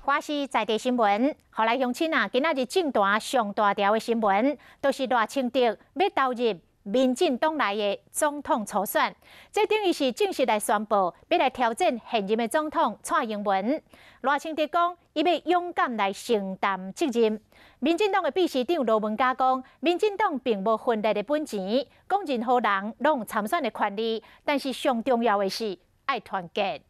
我是在地新闻，后来乡亲啊，今仔日正大上大条的新闻，都是赖清德要投入民进党内的总统初选，这等于是正式来宣布要来挑战现任的总统蔡英文。赖清德讲，伊要勇敢来承担责任。民进党的秘书长罗文嘉讲，民进党并无分裂的本钱，讲任何人拢有参选的权利，但是上重要的是爱团结。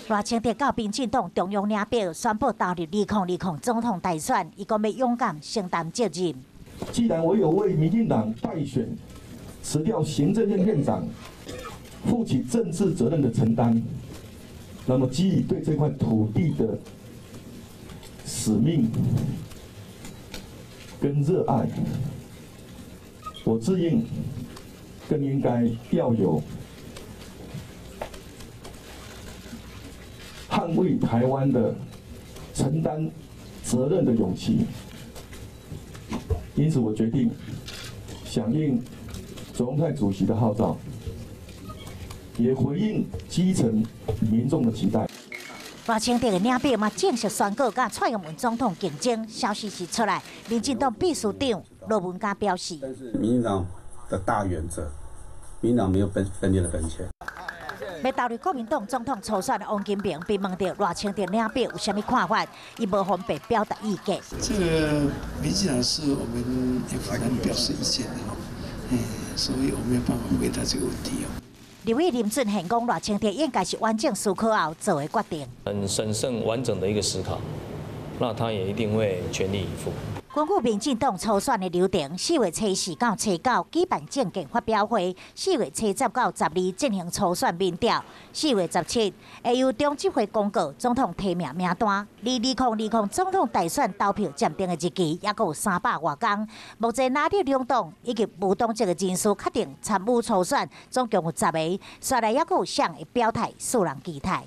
赖清德到民进党中央领表，宣布投入2020总统大选，伊讲要勇敢承担责任。既然我有为民进党败选辞掉行政院院长，负起政治责任的承担，那么基于对这块土地的使命跟热爱，我自认更应该要有 捍卫台湾的承担责任的勇气，因此我决定响应总统蔡主席的号召，也回应基层民众的期待。赖清德的领表嘛正式宣告甲蔡英文总统竞争，消息是出来，民进党秘书长罗文嘉表示，但是民进党的大原则，民进党没有分裂的分钱。 要投入国民党总统初选的王金平被问到赖清德领表有什么看法，伊无方便表达意见。这个民进党是我们也不能表示意见的哈，所以我没有办法回答这个问题哦。立委林俊宪讲，赖清德应该是完整思考后做的决定，很审慎完整的一个思考，那他也一定会全力以赴。 根据民进党初选的流程，4月初4到初9举办政见发表会，4月初10到12进行初选民调，4月17会由中执会公告总统提名名单。离2020总统大选投票暂定的日期，还阁有300多天。目前拿到两党以及无党籍的人士确定参与初选，总共有10个，选内还阁有谁会表态，使人期待。